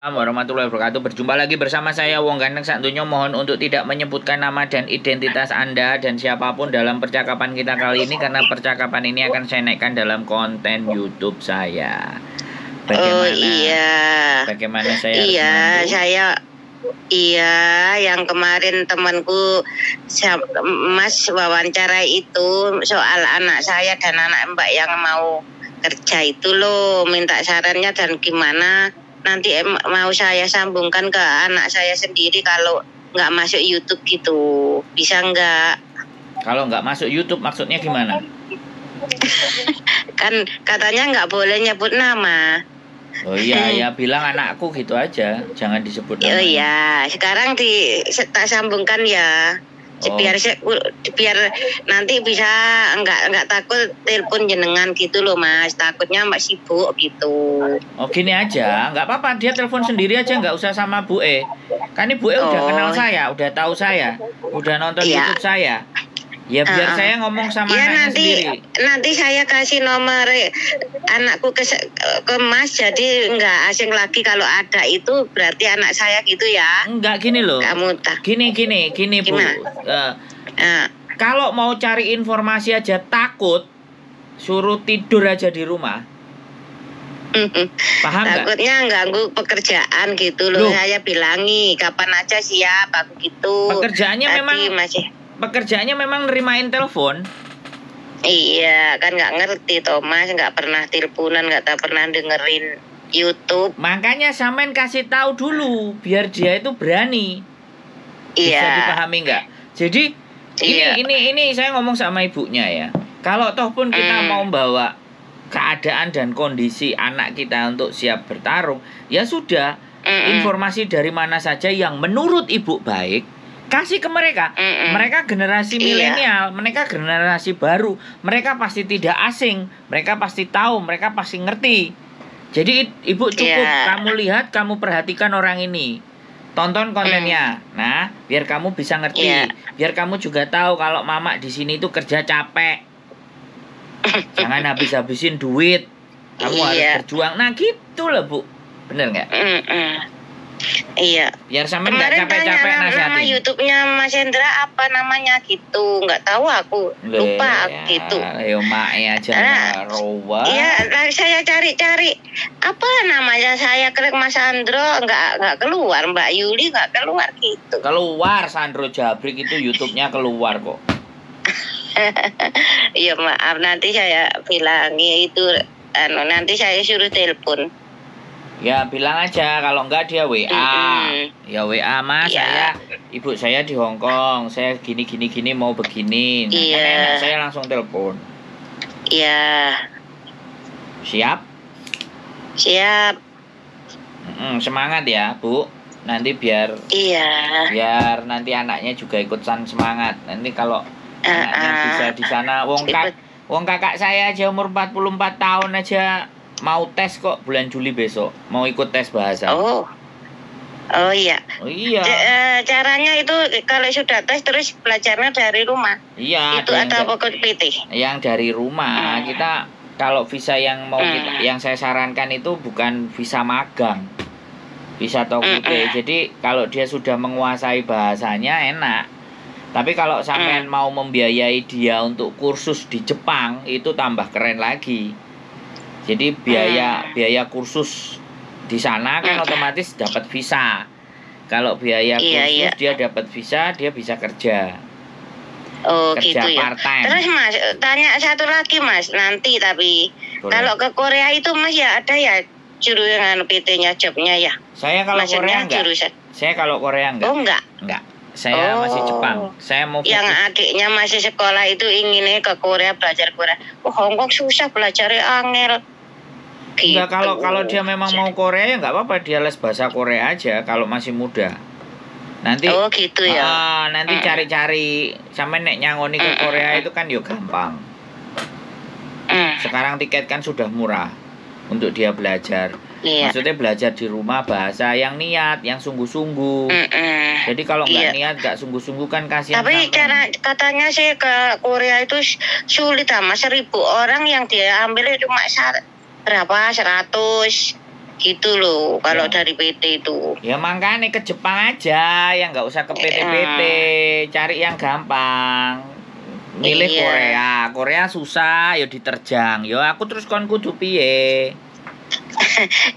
Warahmatullahi wabarakatuh. Berjumpa lagi bersama saya Wong Ganteng Santunyo. Mohon untuk tidak menyebutkan nama dan identitas Anda dan siapapun dalam percakapan kita kali ini, karena percakapan ini akan saya naikkan dalam konten YouTube saya. Oh iya. Bagaimana saya Iya, iya, yang kemarin temanku Mas wawancara itu soal anak saya dan anak Mbak yang mau kerja itu loh, minta sarannya dan gimana nanti mau saya sambungkan ke anak saya sendiri kalau nggak masuk YouTube gitu, bisa nggak? Kalau nggak masuk YouTube maksudnya gimana? Kan katanya nggak boleh nyebut nama. Oh iya, ya bilang anakku gitu aja, jangan disebut nama. Oh iya, sekarang tak sambungkan ya. Biar nanti bisa nggak takut telepon jenengan gitu loh Mas, takutnya Mbak sibuk gitu. Oh gini aja, nggak apa-apa, dia telepon sendiri aja, nggak usah sama Bu E. Kan ini Bu E udah kenal saya, udah tahu saya, udah nonton YouTube saya. Ya biar saya ngomong sama anaknya sendiri. Nanti saya kasih nomor anakku ke Mas, jadi nggak asing lagi kalau ada itu berarti anak saya gitu ya. Enggak, gini loh. Gini Bu. Kalau mau cari informasi aja takut, suruh tidur aja di rumah. Paham nggak? Takutnya ganggu pekerjaan gitu loh. Saya bilangi kapan aja siap aku gitu. Pekerjaannya memang nerimain telepon. Iya, kan nggak ngerti Thomas, nggak pernah teleponan, nggak pernah dengerin YouTube. Makanya Samen kasih tahu dulu biar dia itu berani. Bisa dipahami nggak? Jadi ini saya ngomong sama ibunya ya. Kalau toh pun kita mau bawa keadaan dan kondisi anak kita untuk siap bertarung, ya sudah, informasi dari mana saja yang menurut ibu baik, kasih ke mereka. Mereka generasi milenial, mereka generasi baru, mereka pasti tidak asing, mereka pasti tahu, mereka pasti ngerti. Jadi ibu cukup kamu lihat, kamu perhatikan orang ini, tonton kontennya. Nah, biar kamu bisa ngerti, biar kamu juga tahu kalau mama di sini itu kerja capek. Jangan habis-habisin duit, kamu harus berjuang. Nah gitu loh Bu, bener nggak? Iya. Biar sampe nggak capek-capek nasihatin. Nama YouTube-nya Mas Hendra apa namanya gitu? Nggak tahu aku. Lupa gitu. Ayo mak aja Rowa. Iya, saya cari-cari apa namanya, saya klik Mas Sandro nggak keluar, Mbak Yuli nggak keluar gitu. Keluar Sandro Jabrik itu YouTube-nya keluar kok. Iya maaf, nanti saya bilangi itu nanti saya suruh telepon. Ya bilang aja, kalau enggak dia WA. Ya WA Mas, ibu saya di Hong Kong, saya gini mau begini. Nah, kan enak, saya langsung telepon. Iya. Siap? Semangat ya Bu. Nanti biar nanti anaknya juga ikutan semangat. Nanti kalau anaknya bisa di sana, wong kakak saya aja umur 44 tahun aja mau tes kok bulan Juli besok, mau ikut tes bahasa. Oh iya. Caranya itu kalau sudah tes terus belajarnya dari rumah. Iya. Itu atau pokok PT? Yang dari rumah. Kita kalau visa yang mau yang saya sarankan itu bukan visa magang, visa TOKUT. Jadi kalau dia sudah menguasai bahasanya enak. Tapi kalau sampean mau membiayai dia untuk kursus di Jepang, itu tambah keren lagi. Jadi biaya kursus di sana kan otomatis dapat visa. Kalau biaya kursus dia dapat visa, dia bisa kerja. Oh kerja gitu ya. part-time. Terus Mas, tanya satu lagi Mas, nanti tapi kalau ke Korea itu Mas ya ada ya jurusan PT-nya, jobnya ya? Saya kalau Korea enggak. Saya kalau Korea enggak. Oh enggak. Saya masih Jepang. Saya mau fokus. Yang adiknya masih sekolah itu inginnya ke Korea, belajar Korea. Hong Kong susah belajarnya angel. Gitu. Enggak, kalau dia memang mau Korea ya nggak apa-apa, dia les bahasa Korea aja kalau masih muda. Nanti gitu ya. Nanti cari-cari sampai nek nyangoni ke Korea itu kan yo gampang. Sekarang tiket kan sudah murah untuk dia belajar. Maksudnya belajar di rumah bahasa yang niat, yang sungguh-sungguh. Jadi kalau nggak niat, nggak sungguh-sungguh kan kasihan. Tapi katanya sih ke Korea itu sulit sama 1.000 orang yang dia ambil cuma berapa 100. gitu loh kalau Ya. dari PT itu. Ya makanya ke Jepang aja, yang nggak usah ke PT-PT, cari yang gampang. Milih Iya. Korea, Korea susah, ya diterjang. Yo aku terus kon kudu piye?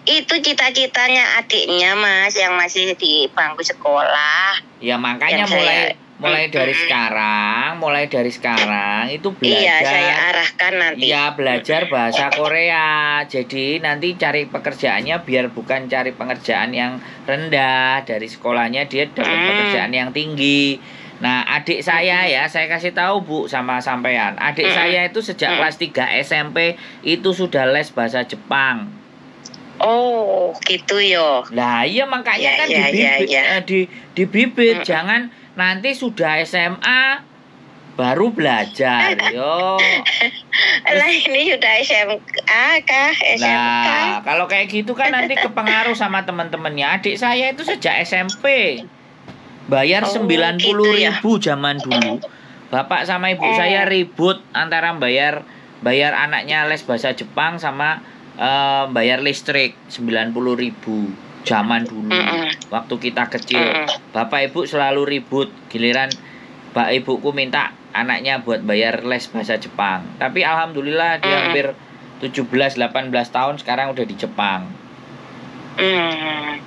Itu cita-citanya adiknya Mas yang masih di bangku sekolah. Ya makanya Yang saya- mulai dari sekarang itu Iya, belajar. saya arahkan nanti. Iya, belajar bahasa Korea. Jadi nanti cari pekerjaannya biar bukan cari pekerjaan yang rendah, dari sekolahnya dia dapat pekerjaan yang tinggi. Nah, adik saya ya, saya kasih tahu Bu sama sampean. Adik saya itu sejak kelas 3 SMP itu sudah les bahasa Jepang. Oh, gitu yo. Lah iya makanya Ya, kan ya, dibibit, ya, ya. dibibit. Jangan nanti sudah SMA baru belajar. Yo. Lah ini sudah SMA kah? SMK? Nah, kalau kayak gitu kan nanti kepengaruh sama teman-temannya. Adik saya itu sejak SMP bayar Oh, 90.000 zaman dulu. Bapak sama ibu saya ribut antara bayar anaknya les bahasa Jepang sama bayar listrik 90.000 zaman dulu. Waktu kita kecil, bapak ibu selalu ribut. Giliran Pak ibuku minta anaknya buat bayar les bahasa Jepang. Tapi alhamdulillah dia hampir 17-18 tahun sekarang udah di Jepang.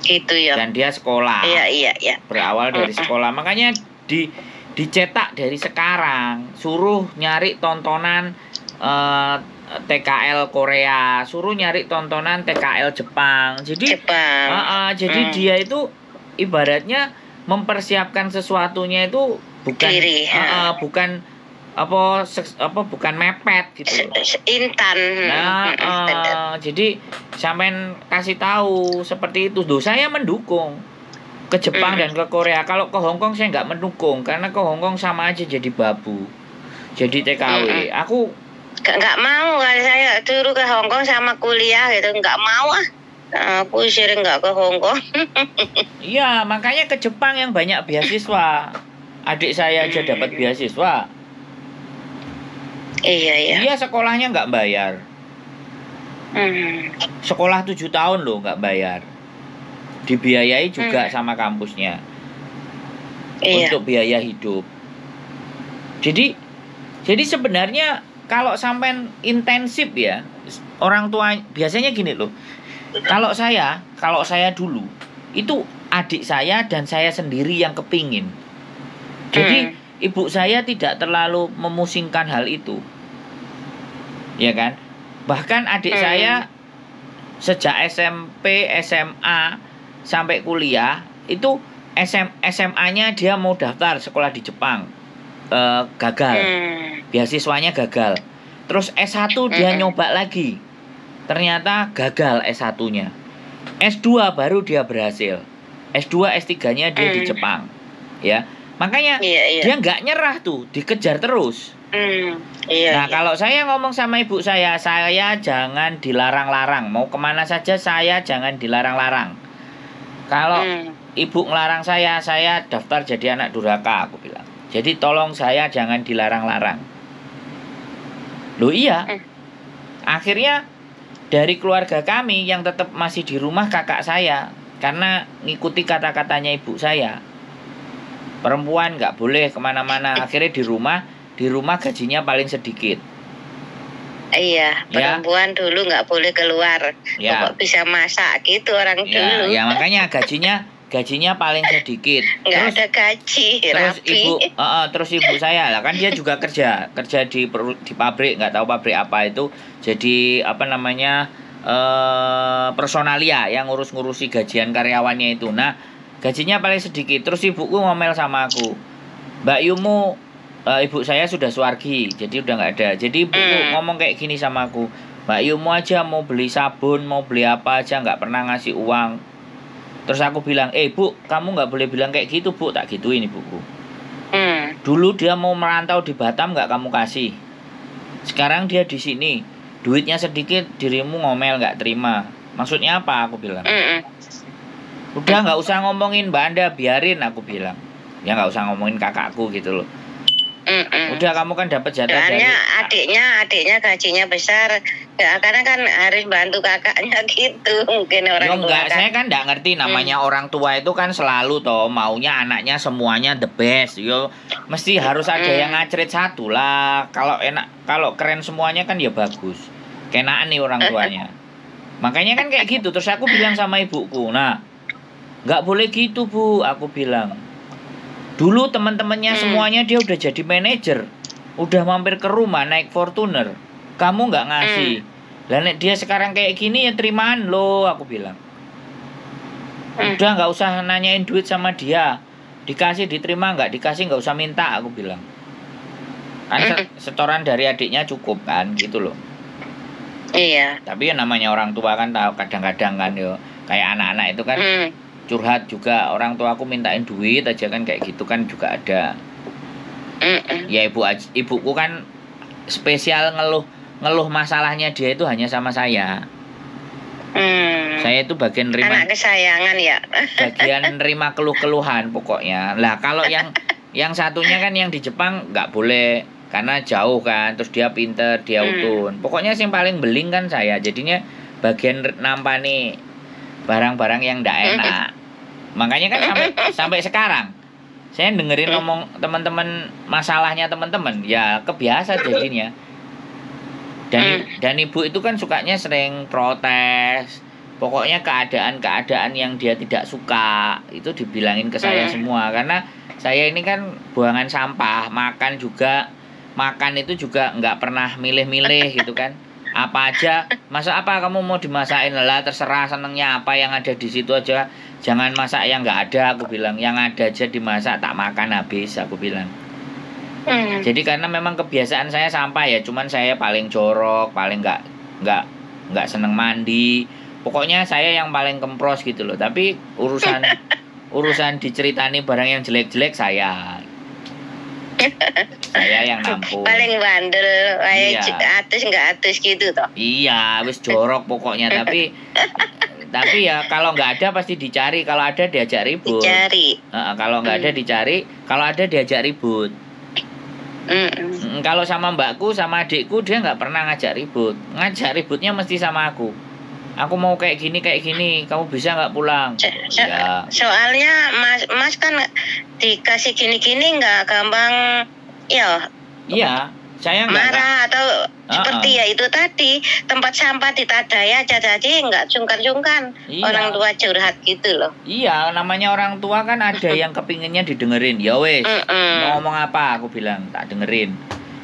Gitu ya. Dan dia sekolah. Iya. Berawal dari sekolah. Makanya dicetak dari sekarang. Suruh nyari tontonan TKL Korea, suruh nyari tontonan TKL Jepang. Jadi jadi dia itu ibaratnya mempersiapkan sesuatunya itu bukan bukan bukan mepet gitu. Intan. Nah, jadi sampean kasih tahu seperti itu. Saya mendukung ke Jepang dan ke Korea. Kalau ke Hong Kong saya nggak mendukung karena ke Hong Kong sama aja jadi babu, jadi TKW. Aku nggak mau kan, saya dulu ke Hong Kong sama kuliah gitu, nggak mau aku sering nggak ke Hong Kong. Iya, makanya ke Jepang yang banyak beasiswa. Adik saya aja dapat beasiswa. Iya. Dia sekolahnya nggak bayar. Sekolah 7 tahun loh nggak bayar. Dibiayai juga sama kampusnya. Untuk biaya hidup. Jadi sebenarnya kalau sampai intensif ya, orang tua biasanya gini loh. Kalau saya dulu itu adik saya dan saya sendiri yang kepingin. Jadi ibu saya tidak terlalu memusingkan hal itu, ya kan? Bahkan adik saya sejak SMP, SMA sampai kuliah itu SMA-nya dia mau daftar sekolah di Jepang. Gagal, beasiswanya gagal. Terus S1 dia nyoba lagi, ternyata gagal S1-nya. S2 baru dia berhasil. S2, S3-nya dia di Jepang, ya. Makanya dia nggak nyerah tuh, dikejar terus. Nah, kalau saya ngomong sama ibu saya jangan dilarang-larang. Mau kemana saja saya jangan dilarang-larang. Kalau ibu ngelarang saya daftar jadi anak durhaka, aku bilang. Jadi tolong saya jangan dilarang-larang. Loh iya. Akhirnya dari keluarga kami yang tetap masih di rumah kakak saya, karena ngikuti kata-katanya ibu saya. Perempuan nggak boleh kemana-mana. Akhirnya di rumah gajinya paling sedikit. Iya, perempuan dulu nggak boleh keluar. Kok bisa masak gitu orang dulu. Ya makanya gajinya paling sedikit. Nggak ada gaji. Terus ibu saya lah kan dia juga kerja di pabrik, nggak tahu pabrik apa itu, jadi personalia yang ngurusi gajian karyawannya itu. Nah, gajinya paling sedikit. Terus ibuku ngomel sama aku, Mbak Yumu, ibu saya sudah suwargi, jadi udah nggak ada. Jadi ibuku ngomong kayak gini sama aku, Mbak Yumu aja mau beli sabun, mau beli apa aja nggak pernah ngasih uang. Terus aku bilang, Bu, kamu nggak boleh bilang kayak gitu, Bu. Tak gituin ibuku. Dulu dia mau merantau di Batam nggak kamu kasih. Sekarang dia di sini, duitnya sedikit, dirimu ngomel nggak terima. Maksudnya apa? Aku bilang. Udah nggak usah ngomongin Mbak Anda, biarin, aku bilang. Ya nggak usah ngomongin kakakku gitu loh. Udah kamu kan dapat jatah Soalnya dari adiknya gajinya besar, ya, karena kan harus bantu kakaknya gitu mungkin orang ya tua enggak, kan. saya kan enggak ngerti namanya orang tua itu kan selalu toh maunya anaknya semuanya the best. Yo mesti harus ada yang ngacret satu lah. Kalau keren semuanya kan ya bagus. Kenaan nih orang tuanya. Makanya kan kayak gitu. Terus aku bilang sama ibuku, nah nggak boleh gitu Bu, aku bilang. Dulu teman-temannya semuanya dia udah jadi manajer, udah mampir ke rumah naik Fortuner, kamu nggak ngasih. Lah nek dia sekarang kayak gini ya terimaan lo, aku bilang. Udah nggak usah nanyain duit sama dia, dikasih diterima, nggak dikasih nggak usah minta, aku bilang. Kan setoran dari adiknya cukup kan, gitu loh. Iya. Tapi ya namanya orang tua kan tahu kadang-kadang kan yo kayak anak-anak itu kan curhat juga, orang tua aku mintain duit aja kan kayak gitu kan juga ada. Ya ibuku kan spesial ngeluh masalahnya dia itu hanya sama saya. Saya itu bagian nerima anak kesayangan ya. bagian nerima keluh-keluhan pokoknya. Lah kalau yang satunya kan yang di Jepang nggak boleh karena jauh kan, terus dia pinter, dia utun. Pokoknya yang paling beling kan saya. Jadinya bagian nampani barang-barang yang ndak enak. Makanya kan sampai sekarang saya dengerin ngomong teman-teman masalahnya teman-teman ya kebiasa jadinya. Dan ibu itu kan sukanya sering protes. Pokoknya keadaan-keadaan yang dia tidak suka itu dibilangin ke saya semua, karena saya ini kan buangan sampah, makan itu juga nggak pernah milih-milih gitu kan. Apa aja, masa apa kamu mau dimasakin, lah terserah senengnya apa yang ada di situ aja, jangan masak yang nggak ada, aku bilang. Yang ada aja dimasak tak makan habis, aku bilang. Jadi karena memang kebiasaan saya sampah ya, cuman saya paling jorok, paling nggak seneng mandi. Pokoknya saya yang paling kempros gitu loh. Tapi urusan diceritani barang yang jelek-jelek saya yang nampung. Paling bandel, kayak Iya. atus nggak atus gitu toh. Iya, wis jorok pokoknya. Tapi ya kalau nggak ada pasti dicari, kalau ada diajak ribut. Dicari. Kalau nggak ada dicari, kalau ada diajak ribut. Kalau sama mbakku sama adikku dia nggak pernah ngajak ribut. Ngajak ributnya mesti sama aku. Aku mau kayak gini, kamu bisa nggak pulang? Ya. Soalnya mas kan dikasih gini-gini nggak gampang ya. Iya, saya nggak marah atau seperti ya itu tadi tempat sampah ditadai aja, jadi nggak sungkan-sungkan orang tua curhat gitu loh. Iya, namanya orang tua kan ada yang kepinginnya didengerin. Ya wes, mau ngomong apa aku bilang tak dengerin.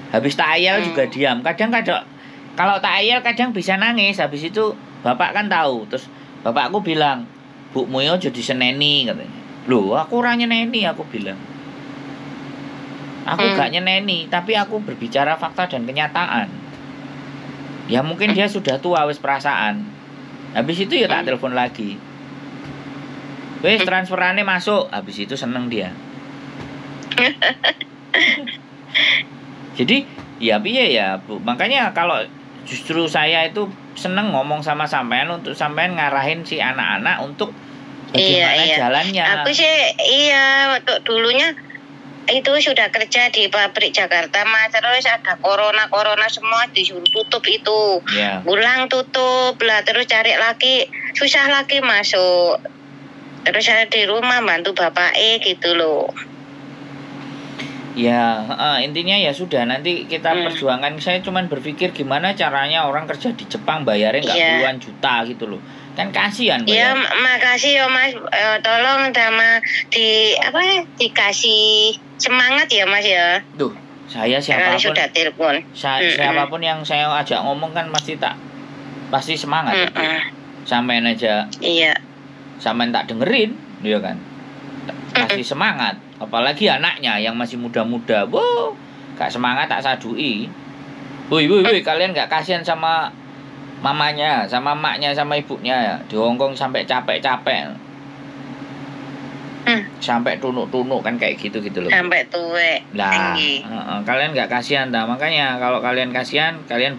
Habis tak ayal juga diam. Kadang-kadang kalau tak ayal kadang bisa nangis. Habis itu bapak kan tahu. Terus bapakku bilang, "Bu Moyo jadi seneni," katanya. Loh, aku ora nyeneni, aku bilang. Aku gak nyeneni, tapi aku berbicara fakta dan kenyataan. Ya mungkin dia sudah tua wis perasaan. Habis itu ya tak telepon lagi. Wis transferannya masuk, habis itu seneng dia. Jadi ya piye ya Bu. Makanya kalau justru saya itu seneng ngomong sama sampean untuk sampean ngarahin si anak-anak untuk bagaimana jalannya. Aku sih waktu dulunya itu sudah kerja di pabrik Jakarta Mas, terus ada corona semua disuruh tutup itu. Pulang tutup lah, terus cari lagi susah lagi masuk. Terus saya di rumah bantu bapak gitu loh. Ya, intinya ya sudah, nanti kita perjuangkan. Saya cuman berpikir gimana caranya orang kerja di Jepang bayarnya nggak puluhan juta gitu loh. Kan kasihan. Ya, makasih ya Mas. Tolong sama dikasih semangat ya Mas ya. Tuh, saya siapapun sudah telepon. Siapapun yang saya ajak ngomong kan pasti semangat. Sampean aja. Iya. Sampean tak dengerin, dia kan. Kasih semangat. Apalagi anaknya yang masih muda-muda, wow, gak semangat tak sadui. Woi, kalian gak kasihan sama mamanya, sama maknya, sama ibunya di Hongkong sampai capek-capek, sampai tunuk-tunuk kan kayak gitu loh. Sampai tuwek. Lah, kalian gak kasihan dah. Makanya kalau kalian kasihan, kalian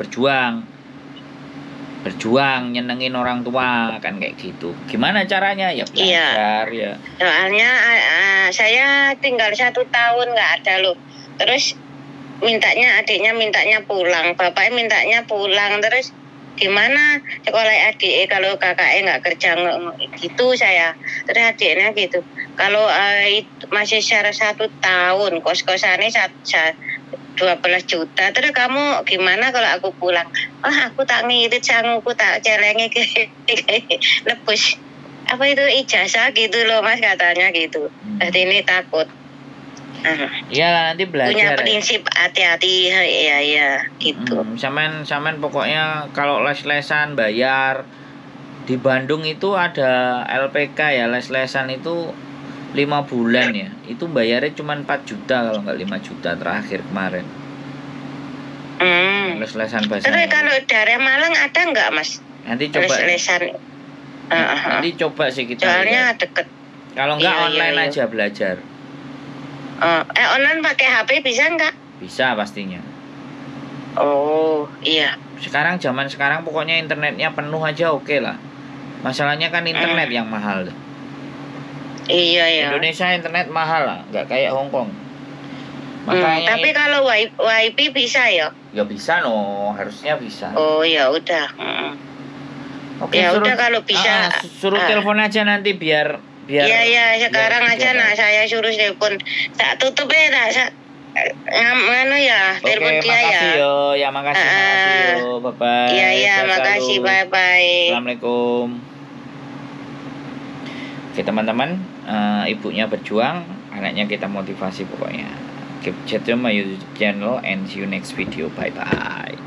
berjuang nyenengin orang tua kan kayak gitu. Gimana caranya ya belajar Soalnya saya tinggal 1 tahun nggak ada loh. Terus adiknya mintanya pulang, bapaknya mintanya pulang, terus gimana sekolah adik kalau kakaknya nggak kerja gitu saya. Terus adiknya gitu, kalau masih syarat 1 tahun kos-kosannya 12 juta, terus kamu gimana kalau aku pulang? Aku tak ngirit sanguku, tak celengi ke nebus apa itu ijazah gitu loh mas, katanya gitu. Jadi ini takut. Ya nanti belajar. Punya prinsip hati-hati ya gitu. Saman pokoknya kalau les-lesan bayar. Di Bandung itu ada LPK ya, les-lesan itu 5 bulan ya. Itu bayarnya cuma 4 juta kalau nggak 5 juta terakhir kemarin. Les-lesan bahasa. Tapi kalau dari Malang ada nggak mas? Nanti coba. Les-lesan. Nanti coba sih kita. Soalnya deket. Kalau nggak online aja belajar. Online pakai HP bisa nggak? Bisa pastinya. Oh iya. Zaman sekarang pokoknya internetnya penuh aja oke lah. Masalahnya kan internet yang mahal. Iya ya. Indonesia internet mahal lah, nggak kayak Hong Kong. Makanya tapi kalau WiFi bisa ya? Ya bisa no, harusnya bisa. Oh ya udah. Oke, ya udah kalau bisa. Suruh telepon aja nanti biar. Iya sekarang aja saya suruh telepon. Tak tutup ya nganu ya, telepon dia ya. Makasih yo, bye bye. Iya makasih, bye bye. Assalamualaikum. Oke teman-teman, ibunya berjuang, anaknya kita motivasi pokoknya. Keep chat on my YouTube channel and see you next video. Bye bye.